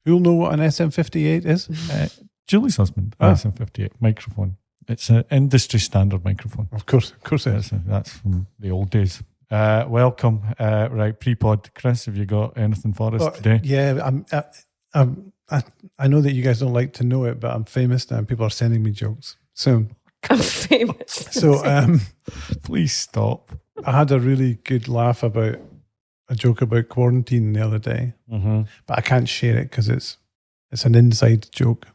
Who'll know what an SM58 is? Julie's husband, SM58 microphone. It's an industry standard microphone. Of course it is. That's from the old days. Welcome. Right, pre-pod. Chris, have you got anything for us today? Yeah, I know that you guys don't like to know it, but I'm famous now and people are sending me jokes. So I'm famous. So please stop. I had a really good laugh about a joke about quarantine the other day, but I can't share it because it's an inside joke.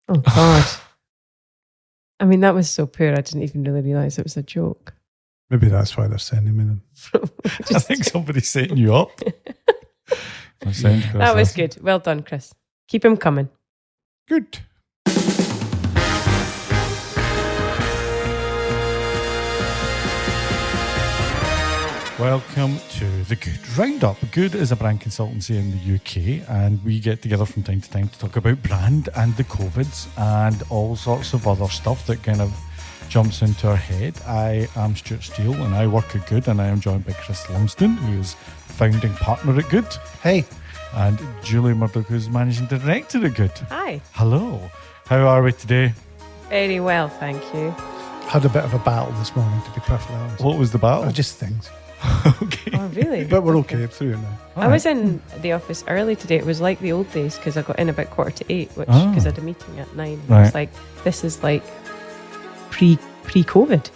Oh God. I mean, that was so poor, I didn't even really realise it was a joke. Maybe that's why they're sending me them. I think somebody's setting you up. That was good. Well done, Chris. Keep him coming. Good. Welcome to The Good Roundup. Good is a brand consultancy in the UK, and we get together from time to time to talk about brand and the COVIDs and all sorts of other stuff that kind of jumps into our head. I am Stuart Steele and I work at Good, and I am joined by Chris Lumsden, who is founding partner at Good. Hey. And Julie Murdoch, who's managing director at Good. Hi. Hello. How are we today? Very well, thank you. Had a bit of a battle this morning, to be perfectly honest. What was the battle? Just things. Okay. Oh, really? But we're okay through it now. I was in the office early today. It was like the old days because I got in about 7:45, which because I had a meeting at 9. Right. I was like, this is like pre-COVID.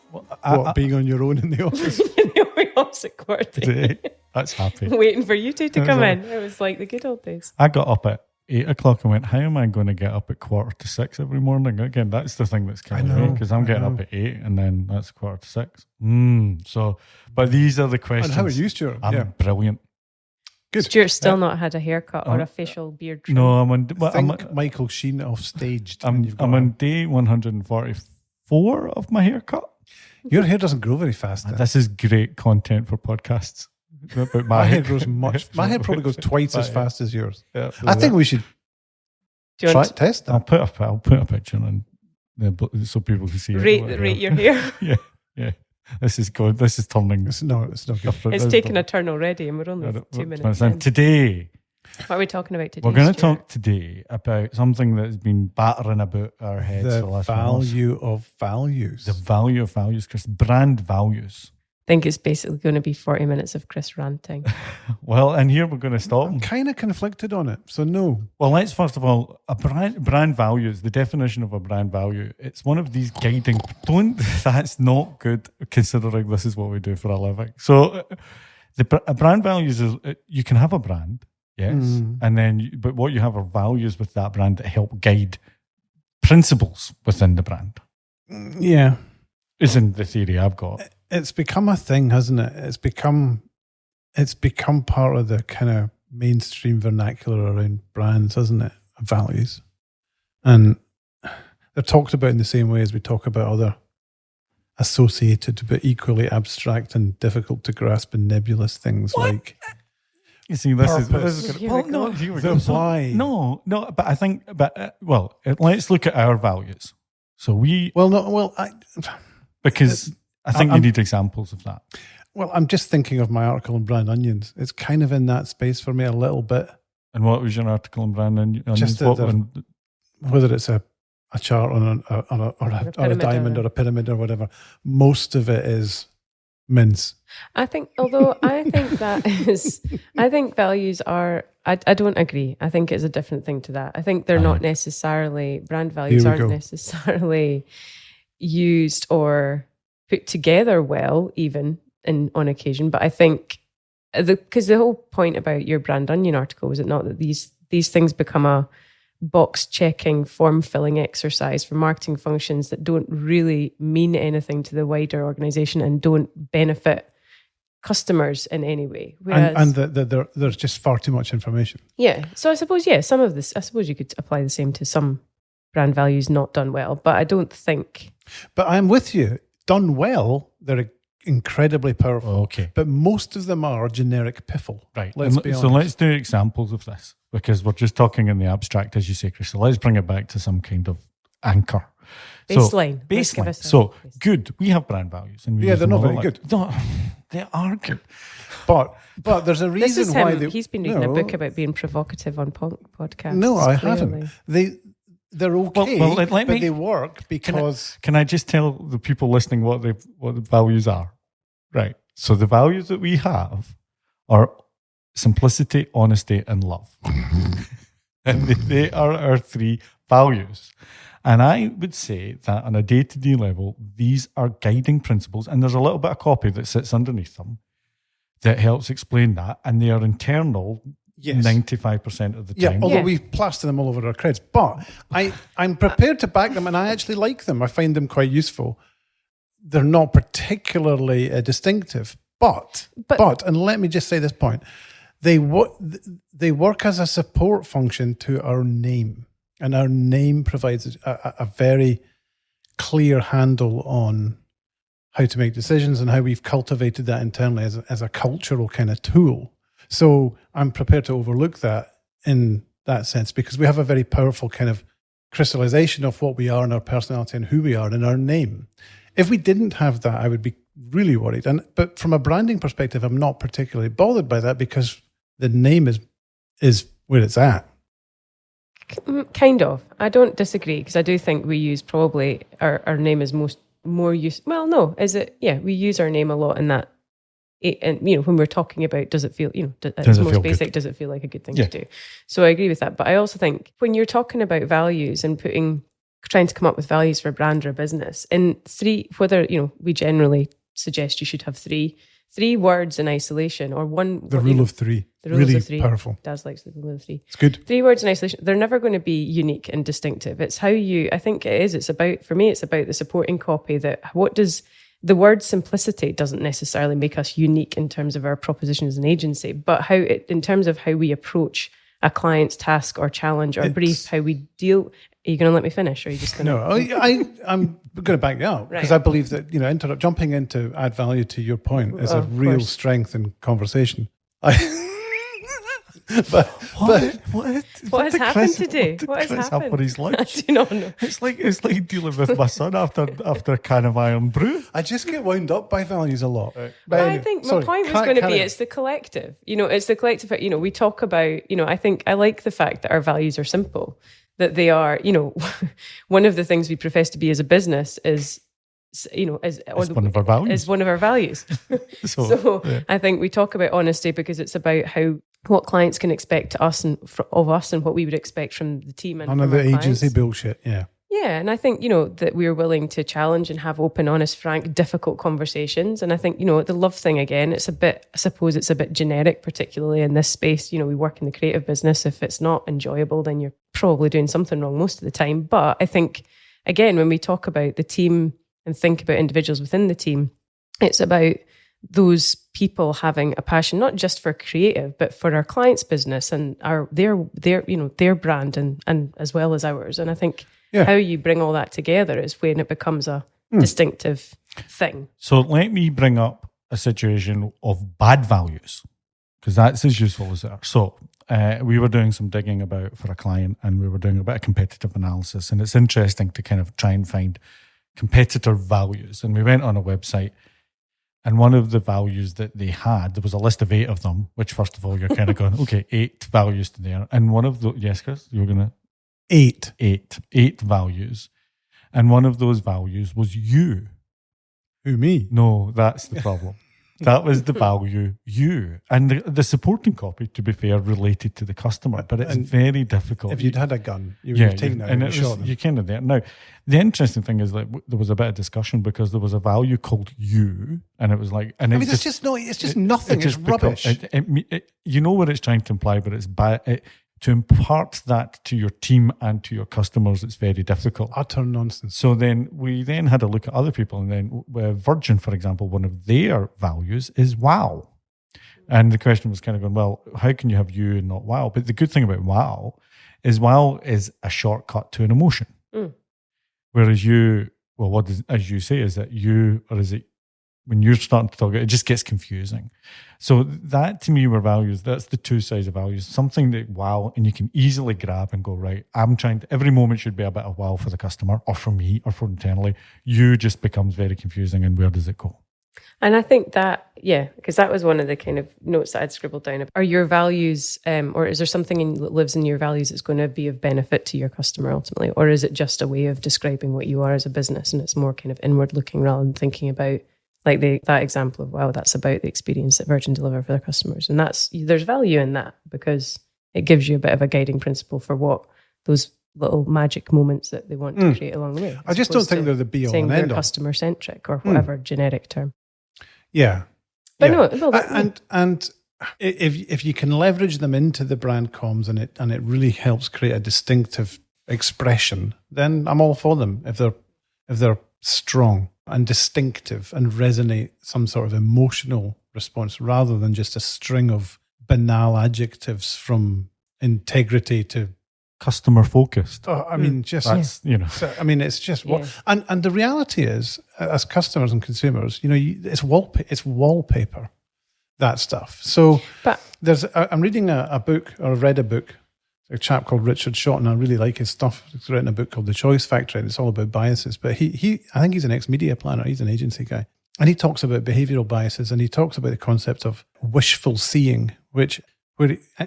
What, being on your own in the office? In the office at 7:45. That's happy. Waiting for you two to come in. It was like the good old days. I got up at 8 o'clock and went, how am I going to get up at 5:45 every morning? Again, that's the thing that's killing me, because I'm getting up at 8 and then that's 5:45. So, but these are the questions. And how are you, Stuart? I'm brilliant. Good. Stuart's still not had a haircut or a facial beard trim. No, I'm Michael Sheen off staged. I'm on day 144 of my haircut. Your hair doesn't grow very fast. This is great content for podcasts. But my hair grows much. My hair probably goes twice as fast as yours. Yeah, I think we should test that. I'll put a picture on so people can see it. Rate your hair. Yeah. This is good. This is turning. It's not good. It's taken a turn already, and we're only 2 minutes in. Today, what are we talking about today? We're going to talk today about something that's been battering about our heads. The value of values. The value of values, Chris. Brand values. I think it's basically going to be 40 minutes of Chris ranting. Well, and here we're going to stop. I'm kind of conflicted on it, so no. Well, let's first of all, brand values, the definition of a brand value, it's one of these guiding, that's not good considering this is what we do for a living. So a brand values is, you can have a brand, yes, and then, but what you have are values with that brand that help guide principles within the brand. Yeah. Isn't the theory I've got. It's become a thing, hasn't it? It's become part of the kind of mainstream vernacular around brands, hasn't it? Values. And they're talked about in the same way as we talk about other associated but equally abstract and difficult to grasp and nebulous things like you see, this is why. No, but I think, let's look at our values. So because I think you need examples of that. Well, I'm just thinking of my article on brand onions. It's kind of in that space for me a little bit. And what was your article on brand onions? Just whether it's a chart on a diamond or a pyramid or whatever, most of it is mince. I think values are, I don't agree. I think it's a different thing to that. I think they're not necessarily, brand values aren't necessarily used or put together well, even on occasion. But I think because the whole point about your brand onion article was it not that these things become a box checking, form filling exercise for marketing functions that don't really mean anything to the wider organization and don't benefit customers in any way. And there's just far too much information. Yeah. So I suppose, some of this, I suppose you could apply the same to some brand values not done well, but I don't think. But I'm with you. Done well, they're incredibly powerful. Okay. But most of them are generic piffle. Right. Let's be honest. So let's do examples of this, because we're just talking in the abstract, as you say, Chris. So let's bring it back to some kind of anchor. Baseline. So, baseline. So good. We have brand values. And they're not very good. No, They are good. But there's a reason why he's been reading a book about being provocative on podcasts. No, I haven't. They're okay, but they work because... Can I just tell the people listening what the values are? Right. So the values that we have are simplicity, honesty, and love. And they are our 3 values. And I would say that on a day-to-day level, these are guiding principles, and there's a little bit of copy that sits underneath them that helps explain that, and they are internal 95% of the time. Although we plaster them all over our creds. But I'm prepared to back them, and I actually like them. I find them quite useful. They're not particularly distinctive. But, and let me just say this point, they work as a support function to our name. And our name provides a very clear handle on how to make decisions and how we've cultivated that internally as a cultural kind of tool. So I'm prepared to overlook that in that sense because we have a very powerful kind of crystallization of what we are and our personality and who we are in our name. If we didn't have that, I would be really worried. But from a branding perspective, I'm not particularly bothered by that because the name is where it's at. Kind of. I don't disagree because I do think we use probably our name is more use. Well, no, is it? Yeah, we use our name a lot in that. And when we're talking about does it feel, it's most basic, good? Does it feel like a good thing to do? So I agree with that. But I also think when you're talking about values and trying to come up with values for a brand or a business, in 3, whether we generally suggest you should have 3 words in isolation or one. The rule of 3. The rule really of 3. Powerful. Daz likes the rule of 3. It's good. 3 words in isolation. They're never going to be unique and distinctive. It's how I think it is. It's about, for me, it's about the supporting copy that the word simplicity doesn't necessarily make us unique in terms of our proposition as an agency, but in terms of how we approach a client's task or challenge or brief, how we deal. Are you going to let me finish, or are you just going to? No, I'm going to back you up because I believe that jumping in to add value to your point is a real strength in conversation. But what has happened today? What has happened? He's like, I do not know. It's like dealing with my son after a can of iron brew. I just get wound up by values a lot. But anyway, I think my point was going to be it's the collective. It's the collective. We talk about. I think I like the fact that our values are simple. That they are. One of the things we profess to be as a business is. Is one of our values. Is one of our values. So I think we talk about honesty because it's about what clients can expect of us and what we would expect from the team and none of the agency bullshit. Yeah, and I think that we're willing to challenge and have open, honest, frank, difficult conversations. And I think the love thing again, it's a bit generic, particularly in this space. We work in the creative business. If it's not enjoyable, then you're probably doing something wrong most of the time. But I think again, when we talk about the team and think about individuals within the team, it's about those people having a passion, not just for creative, but for our clients' business and their brand and as well as ours. And I think how you bring all that together is when it becomes a distinctive thing. So let me bring up a situation of bad values because that's as useful as it are. So we were doing some digging for a client and we were doing a bit of competitive analysis, and it's interesting to kind of try and find competitor values. And we went on a website, and one of the values that they had, there was a list of 8 of them, which first of all, you're kind of going, okay, 8 values to there. And one of the, yes, Chris, you were going to? 8 values. And one of those values was you. Who, me? No, that's the problem. That was the value, you. And the supporting copy, to be fair, related to the customer, but it's very difficult. If you'd had a gun, you would have taken it and shot them. You kind of there. Now, the interesting thing is that there was a bit of discussion because there was a value called you, and it was like... it's just nothing. It's rubbish. You know what it's trying to imply, but it's bad. To impart that to your team and to your customers, it's very difficult. Utter nonsense. So we had a look at other people, and then Virgin, for example, one of their values is wow. And the question was kind of going, well, how can you have you and not wow? But the good thing about wow is a shortcut to an emotion. Whereas as you say, is that you, or is it when you're starting to talk, it just gets confusing. So that to me were values. That's the 2 sides of values. Something that wow, and you can easily grab and go, right, every moment should be a bit of wow for the customer or for me or for internally. You just becomes very confusing, and where does it go? And I think that, because that was one of the kind of notes that I'd scribbled down. Are your values, or is there something that lives in your values that's going to be of benefit to your customer ultimately? Or is it just a way of describing what you are as a business, and it's more kind of inward looking rather than thinking about, like that example of, wow, that's about the experience that Virgin deliver for their customers. And there's value in that because it gives you a bit of a guiding principle for what those little magic moments that they want to create along the way. I just don't think they're the be all and end all. Customer centric or whatever generic term. Yeah. But and if you can leverage them into the brand comms and it really helps create a distinctive expression, then I'm all for them. If they're strong and distinctive and resonate some sort of emotional response rather than just a string of banal adjectives from integrity to customer focused. Oh, I mean, just that's, So, I mean, it's just and the reality is, as customers and consumers, it's wallpaper, that stuff. So, but I'm reading a book, or I've read a book, a chap called Richard Shott, and I really like his stuff. He's written a book called The Choice Factory, and it's all about biases. But I think he's an ex-media planner. He's an agency guy, and he talks about behavioural biases, and he talks about the concept of wishful seeing,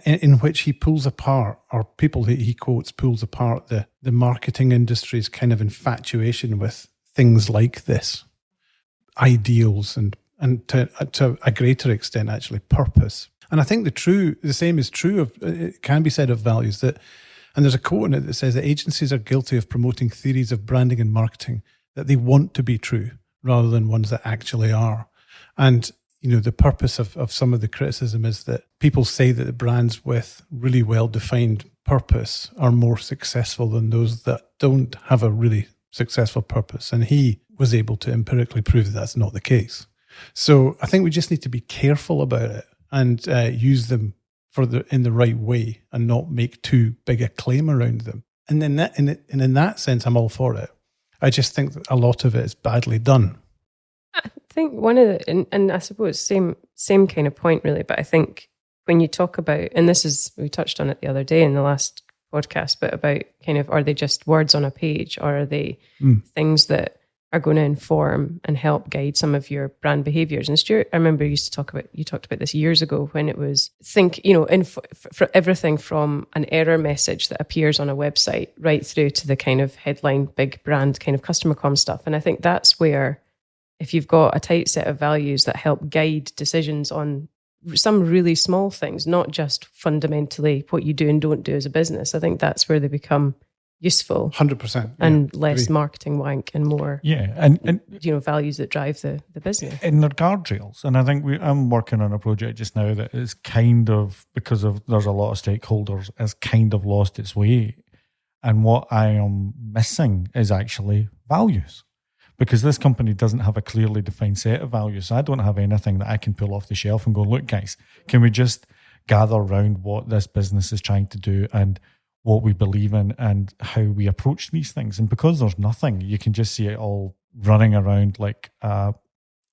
in which he pulls apart, or people that he quotes pulls apart the marketing industry's kind of infatuation with things like this, ideals and to a greater extent actually purpose. And I think the same is true of, it can be said of values, that, and there's a quote in it that says that agencies are guilty of promoting theories of branding and marketing that they want to be true rather than ones that actually are. And the purpose of some of the criticism is that people say that the brands with really well-defined purpose are more successful than those that don't have a really successful purpose. And he was able to empirically prove that that's not the case. So I think we just need to be careful about it and use them in the right way and not make too big a claim around them. And in that sense, I'm all for it. I just think that a lot of it is badly done. I think one of the, and I suppose same kind of point really, but I think when you talk about, and we touched on it the other day in the last podcast, but about kind of, are they just words on a page, or are they things that are going to inform and help guide some of your brand behaviors? And Stuart, I remember you talked about this years ago when it was for everything from an error message that appears on a website right through to the kind of headline, big brand kind of customer comm stuff. And I think that's where, if you've got a tight set of values that help guide decisions on some really small things, not just fundamentally what you do and don't do as a business, I think that's where they become useful. 100%. And less marketing wank and more and values that drive the business. And they're guardrails. And I think I'm working on a project just now that is kind of, because there's a lot of stakeholders, has kind of lost its way. And what I am missing is actually values. Because this company doesn't have a clearly defined set of values. So I don't have anything that I can pull off the shelf and go, look, guys, can we just gather around what this business is trying to do and what we believe in and how we approach these things? And because there's nothing, you can just see it all running around like a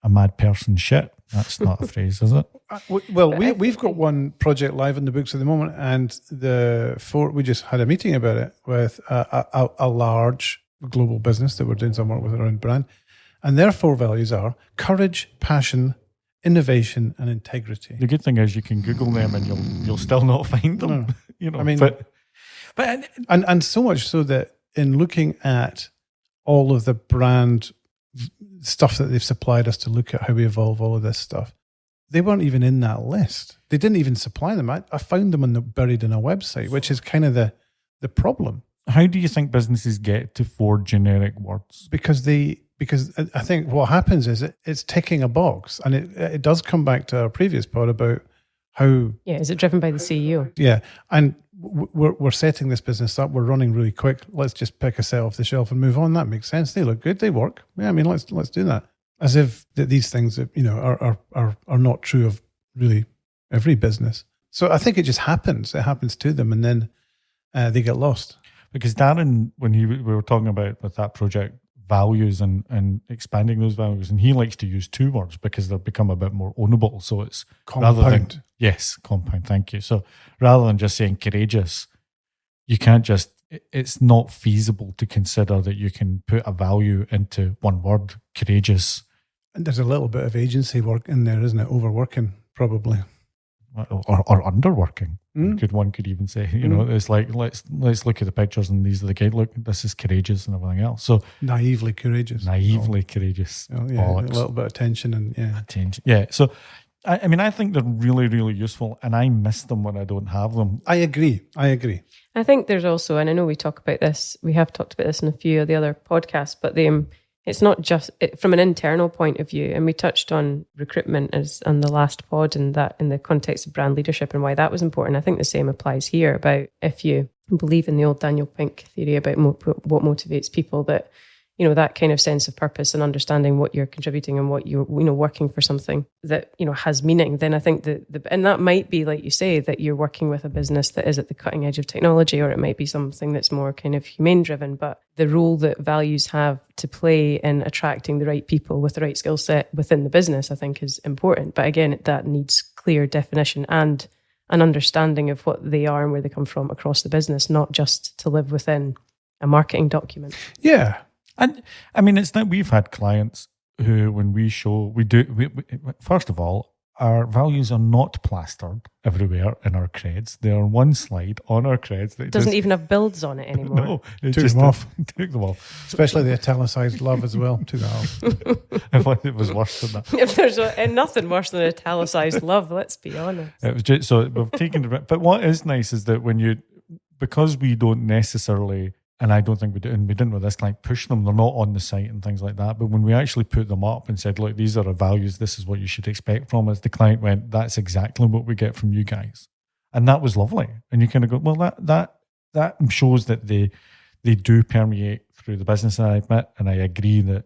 mad person shit. That's not a phrase, is it? Well, we've got one project live in the books at the moment, and we just had a meeting about it with a large global business that we're doing some work with around brand, and their 4 values are courage, passion, innovation, and integrity. The good thing is you can Google them and you'll still not find them. No. I mean, but so much so that in looking at all of the brand stuff that they've supplied us to look at how we evolve all of this stuff, they weren't even in that list. They didn't even supply them. I found them buried in a website, which is kind of the problem. How do you think businesses get to 4 generic words? Because I think what happens is it's ticking a box, and it does come back to our previous pod about how... Yeah, is it driven by the CEO? Yeah, and we're setting this business up. We're running really quick. Let's just pick a set off the shelf and move on. That makes sense. They look good. They work. Yeah, I mean, let's do that. As if these things are not true of really every business. So I think it just happens. It happens to them, and then they get lost. Because Darren, when we were talking about with that project, values and expanding those values, and he likes to use 2 words because they've become a bit more ownable. So it's compound. Compound. Thank you. So rather than just saying courageous, you can't it's not feasible to consider that you can put a value into one word, courageous, there's a little bit of agency work in there, isn't it? Overworking, probably. Or underworking. One could even say, it's like let's look at the pictures and these are the guys. Look, this is courageous and everything else. So naively courageous. Courageous. Oh, yeah, a little bit of tension and attention. Yeah. So I think they're really, really useful, and I miss them when I don't have them. I agree. I think there's also, and I know we have talked about this in a few of the other podcasts, but it's not just from an internal point of view. And we touched on recruitment as on the last pod, and that in the context of brand leadership and why that was important. I think the same applies here about if you believe in the old Daniel Pink theory about what motivates people, that, that kind of sense of purpose and understanding what you're contributing and what you're, working for something that, has meaning, then I think and that might be, like you say, that you're working with a business that is at the cutting edge of technology, or it might be something that's more kind of humane driven, but the role that values have to play in attracting the right people with the right skill set within the business, I think is important. But again, that needs clear definition and an understanding of what they are and where they come from across the business, not just to live within a marketing document. Yeah. And I mean, it's that we've had clients who, when we show, first of all, our values are not plastered everywhere in our creds. They are one slide on our creds. It doesn't even have builds on it anymore. No, it took just them off. Took them off. Especially the italicized love as well. Took that off. I thought it was worse than that. If there's nothing worse than italicized love, let's be honest. It was just, so we've taken it. But what is nice is that because we don't necessarily, and I don't think we do, and we didn't with this client, push them. They're not on the site and things like that. But when we actually put them up and said, look, these are our values, this is what you should expect from us, the client went, that's exactly what we get from you guys. And that was lovely. And you kind of go, well, that shows that they do permeate through the business. And I admit, and I agree that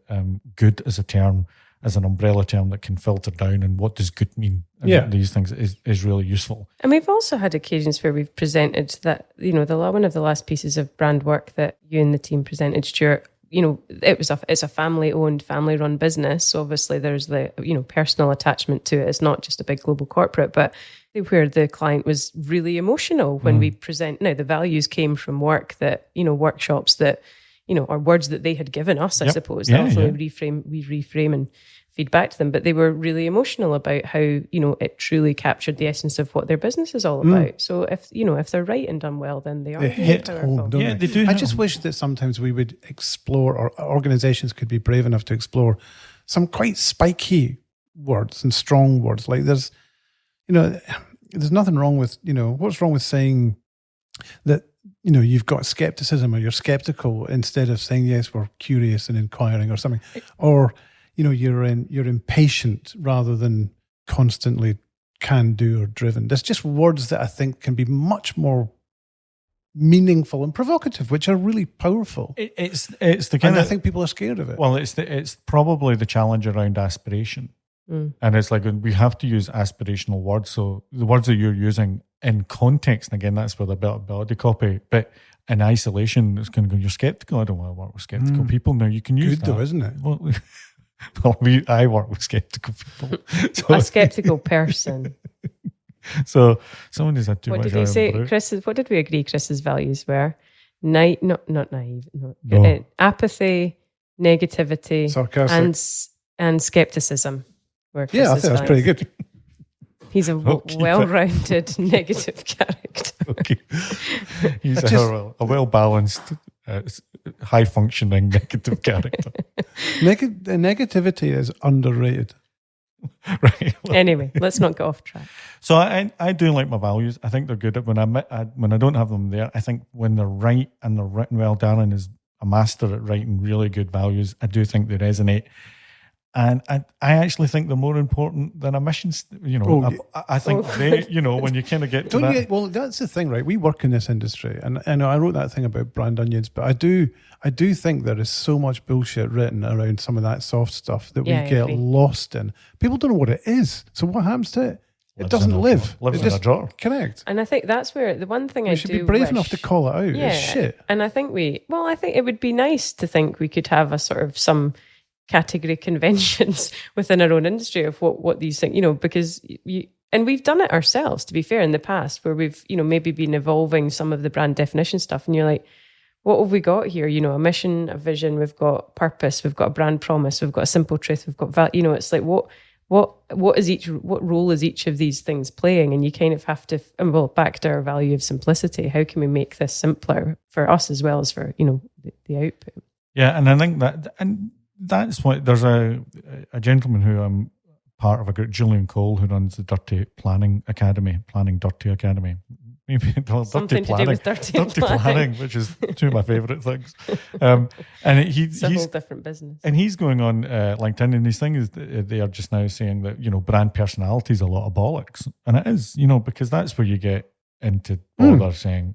good as a term, as an umbrella term that can filter down, and what does good mean? And these things is really useful. And we've also had occasions where we've presented that, one of the last pieces of brand work that you and the team presented, Stuart, it's a family-owned, family-run business. So obviously there's the, personal attachment to it. It's not just a big global corporate, but where the client was really emotional when we present. Now, the values came from work that, workshops that, or words that they had given us, I suppose. We reframe and feed back to them. But they were really emotional about how, it truly captured the essence of what their business is all about. So if they're right and done well, then they are. They hit home, don't they do. I just wish that sometimes we would explore, or organizations could be brave enough to explore some quite spiky words and strong words. Like there's nothing wrong with, what's wrong with saying that, you've got skepticism, or you're skeptical, instead of saying, yes, we're curious and inquiring or something. Or, you're impatient rather than constantly can do or driven. There's just words that I think can be much more meaningful and provocative, which are really powerful. It's the kind and I think people are scared of it. Well, it's probably the challenge around aspiration. And it's like we have to use aspirational words. So the words that you're using in context, and again, that's where the body copy, but in isolation, it's going to go, you're skeptical. I don't want to work with skeptical people. Now, you can use good that. Though, isn't it? Well, I work with skeptical people. So, a skeptical person. So someone who's had too much. What did he say, Chris? What did we agree Chris's values were? Not naive. No. Apathy, negativity, sarcastic, and skepticism. Yeah, I think that's pretty good. He's a well-rounded negative character. Okay. He's a well-balanced, high-functioning negative character. Negativity is underrated. Right. Well, anyway, let's not get off track. So I do like my values. I think they're good. When I don't have them there, I think when they're right and they're written well, Darren is a master at writing really good values. I do think they resonate. And I actually think they're more important than a mission. I think they, when you kind of get to that. Well, that's the thing, right? We work in this industry, and I know I wrote that thing about brand onions, but I do think there is so much bullshit written around some of that soft stuff that we get lost in. People don't know what it is. So what happens to it? It doesn't live. Lives in a jar. Correct. And I think that's where the one thing we should be brave enough to call it out. Yeah. It's shit. And I think I think it would be nice to think we could have a sort of some category conventions within our own industry of what these things, because and we've done it ourselves, to be fair, in the past, where we've, maybe been evolving some of the brand definition stuff, and you're like, what have we got here? You know, a mission, a vision, we've got purpose, we've got a brand promise, we've got a simple truth, we've got value. You know, it's like what role is each of these things playing? And you kind of have to, and well, back to our value of simplicity. How can we make this simpler for us as well as for, you know, the output? Yeah, and I think that's why there's a gentleman who I'm part of a group, Julian Cole, who runs the Dirty Planning Academy, Planning Dirty Academy. Maybe something to do with dirty planning, which is two of my favourite things. And it's a whole different business. And he's going on LinkedIn, and his thing is they are just now saying that, you know, brand personality is a lot of bollocks, and it is, you know, because that's where you get into all they're saying.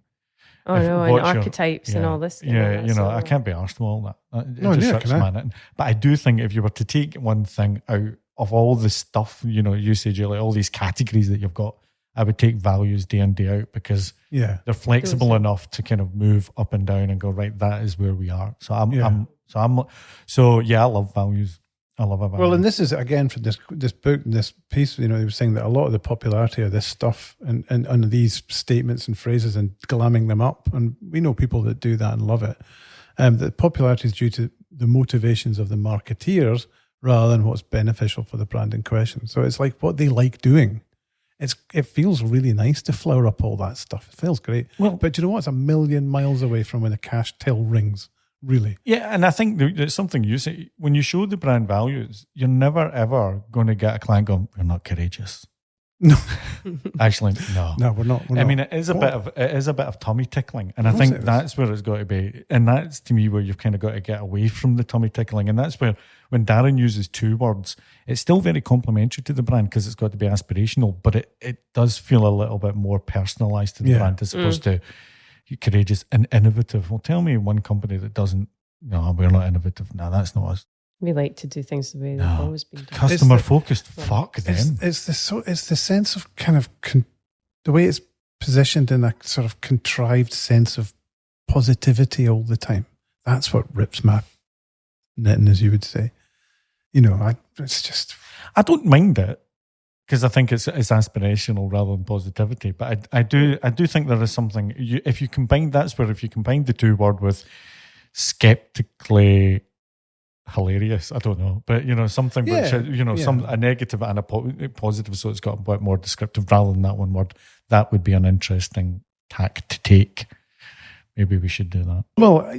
Oh no, and archetypes and all this. Yeah, you know, I can't be arsed with all that. It just rips my knitting. But I do think if you were to take one thing out of all the stuff, you know, usage, like all these categories that you've got, I would take values day in, day out, because they're flexible enough to kind of move up and down and go, right, that is where we are. So I love values. I love it. Well, and this is again from this book, this piece, you know, he was saying that a lot of the popularity of this stuff and these statements and phrases and glamming them up, and we know people that do that and love it. The popularity is due to the motivations of the marketeers rather than what's beneficial for the brand in question. So it's like what they like doing. It feels really nice to flower up all that stuff. It feels great. Well, but you know what? It's a million miles away from when the cash till rings. Really? Yeah, and I think there's something you say. When you show the brand values, you're never, ever going to get a client going, "You're not courageous." No. Actually, no. No, we're not. I mean, it is a bit of tummy tickling. And I think that's where it's got to be. And that's, to me, where you've kind of got to get away from the tummy tickling. And that's where, when Darren uses two words, it's still very complimentary to the brand because it's got to be aspirational, but it does feel a little bit more personalised to the brand as opposed to courageous and innovative. Well, tell me one company that doesn't, no, we're not innovative. No, that's not us. We like to do things the way they've always been done. Customer focused. Fuck them. It's the sense of kind of the way it's positioned in a sort of contrived sense of positivity all the time. That's what rips my knitting, as you would say. You know, it's just. I don't mind it because I think it's aspirational rather than positivity. But I do think there is something. If you combine the two word with skeptically hilarious, I don't know, but you know, something which, you know, a negative and a positive, so it's got a bit more descriptive rather than that one word. That would be an interesting tack to take. Maybe we should do that. Well,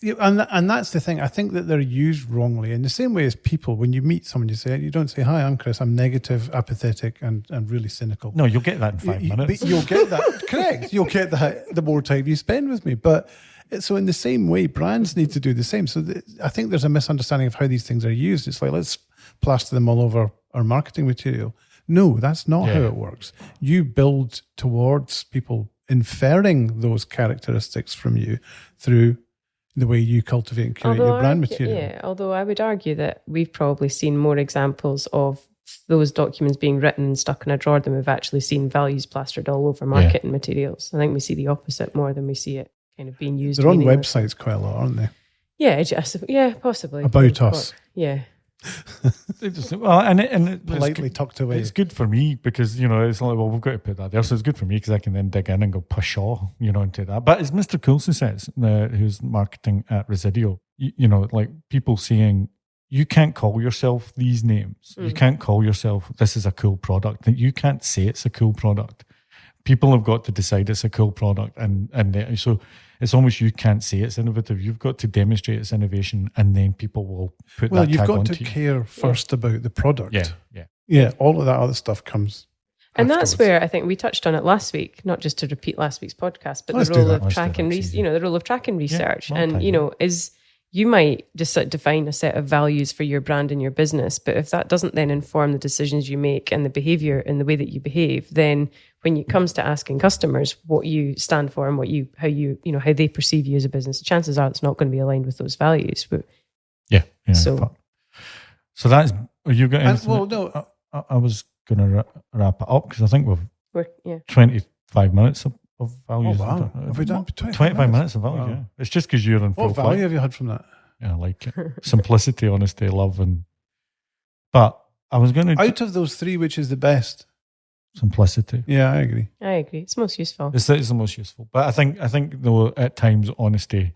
and that's the thing. I think that they're used wrongly in the same way as people. When you meet someone, you don't say, "Hi, I'm Chris. I'm negative, apathetic, and really cynical." No, you'll get that in 5 minutes. But you'll get that correct. You'll get that the more time you spend with me. But so in the same way, brands need to do the same. So I think there's a misunderstanding of how these things are used. It's like, let's plaster them all over our marketing material. No, that's not how it works. You build towards people inferring those characteristics from you through the way you cultivate and curate your brand material. Yeah, although I would argue that we've probably seen more examples of those documents being written and stuck in a drawer than we've actually seen values plastered all over marketing materials. I think we see the opposite more than we see it kind of being used. They're on websites quite a lot, aren't they? Yeah, possibly. About us. Yeah. Well, and politely tucked away. It's good for me because, you know, it's like, well, we've got to put that there. So it's good for me because I can then dig in and go pshaw, you know, into that. But as Mr. Coulson says, who's marketing at Residio, you know, like people saying, you can't call yourself these names. You can't call yourself, this is a cool product. You can't say it's a cool product. People have got to decide it's a cool product. And so it's almost, you can't say it's innovative. You've got to demonstrate it's innovation, and then people will put that tag onto you. Well, you've got to care first about the product. Yeah. All of that other stuff comes and afterwards. That's where I think we touched on it last week, not just to repeat last week's podcast, but the role of track and the role of track and research. And, you know, you might just define a set of values for your brand and your business, but if that doesn't then inform the decisions you make and the behavior and the way that you behave, then when it comes to asking customers what you stand for and how they perceive you as a business, chances are it's not going to be aligned with those values. But so that's, are you going to? Well, no, I was going to wrap it up because I think we're 25 minutes of values. Oh, wow. Have we done 25 minutes of value? Wow. Yeah. It's just because you're in full What value have you had from that? Yeah, I like it. Simplicity, honesty, love, but I was going to... Out of those three, which is the best? Simplicity. Yeah, I agree. It's most useful. It's the most useful. But I think though, at times, honesty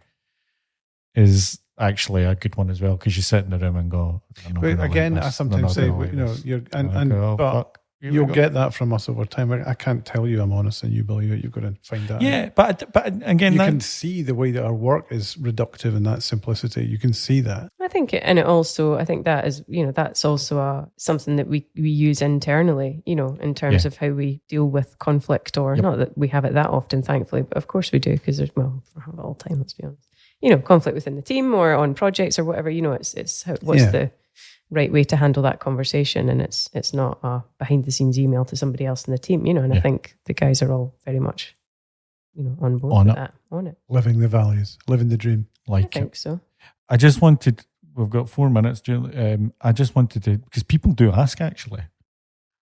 is actually a good one as well, because you sit in the room and go, again, I sometimes say, you're but you'll get that from us over time. I can't tell you I'm honest and you believe it. You've got to find that. Yeah, but again, you can see the way that our work is reductive in that simplicity. You can see that. I think I think that is, that's also something that we use internally, in terms of how we deal with conflict, or not that we have it that often, thankfully, but of course we do, because we have it all the time, let's be honest. Conflict within the team or on projects or whatever, it's what's the right way to handle that conversation, and it's not a behind the scenes email to somebody else in the team, and I think the guys are all very much, on board with that, on it. Living the values, living the dream. I think so. I just wanted, we've got 4 minutes, Julie. I just wanted to, because people do ask actually.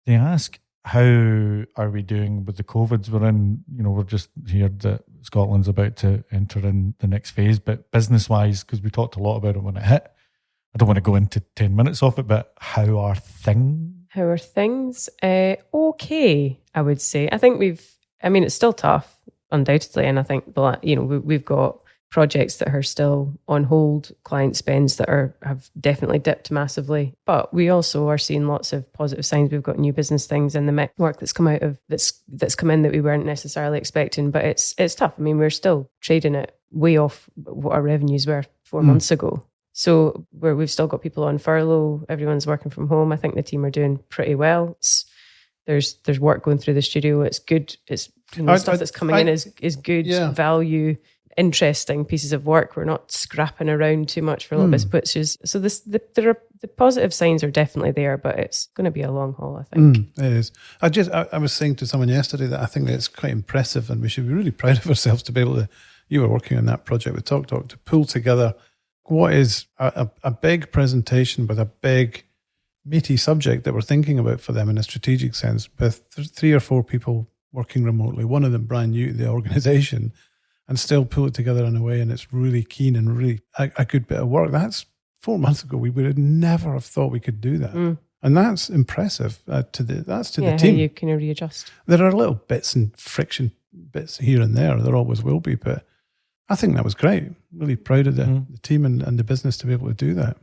They ask, how are we doing with the COVIDs we're in? We're just heard that Scotland's about to enter in the next phase, but business-wise, because we talked a lot about it when it hit, I don't want to go into 10 minutes of it, but how are things? How are things? Okay, I would say. I think it's still tough, undoubtedly, and I think we've got projects that are still on hold, client spends that have definitely dipped massively. But we also are seeing lots of positive signs. We've got new business things in the work that's come out of that's come in that we weren't necessarily expecting. But it's tough. We're still trading it way off what our revenues were 4 months ago. So we've still got people on furlough. Everyone's working from home. I think the team are doing pretty well. There's work going through the studio. It's good. It's stuff that's coming in is good value, interesting pieces of work. We're not scrapping around too much for little bits and pieces. So the positive signs are definitely there, but it's going to be a long haul, I think. It is. I was saying to someone yesterday that I think that it's quite impressive, and we should be really proud of ourselves to be able to. You were working on that project with TalkTalk to pull together what is a big presentation with a big meaty subject that we're thinking about for them in a strategic sense, with 3 or 4 people working remotely, one of them brand new to the organisation, and still pull it together in a way, and it's really keen and really a good bit of work. That's 4 months ago. We would never have thought we could do that. And that's impressive to the team. You can readjust. There are little bits and friction bits here and there. There always will be, but I think that was great. Really proud of the team and the business to be able to do that.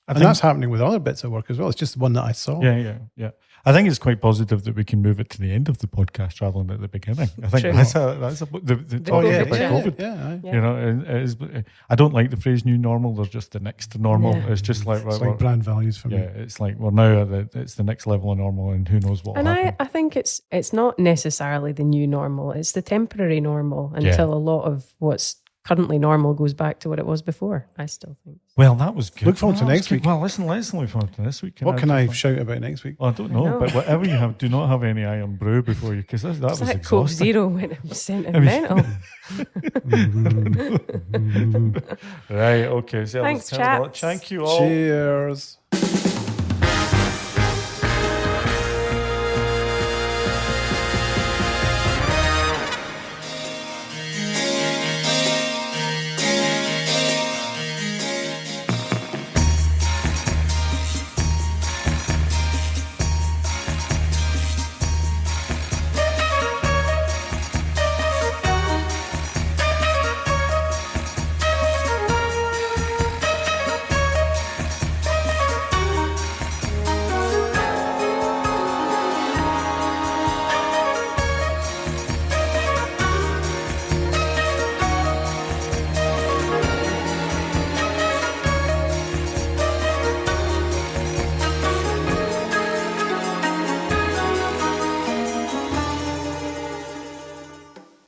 And that's happening with other bits of work as well. It's just the one that I saw. Yeah. I think it's quite positive that we can move it to the end of the podcast rather than at the beginning. I think that's the talking about COVID. I don't like the phrase new normal. There's just the next normal. Yeah. It's just like it's like brand values for me. Yeah, it's like we're now it's the next level of normal, and who knows what. And I think it's not necessarily the new normal. It's the temporary normal until a lot of what's currently normal goes back to what it was before, I still think. Well, that was good. Look forward to next week. Well, let's look forward to this week. What can I shout about next week? Well, I don't know, but whatever you have, do not have any Iron Brew before you, because that was exhausting. Coke Zero when it was sentimental. Right, okay. So thanks, chaps. Thank you all. Cheers.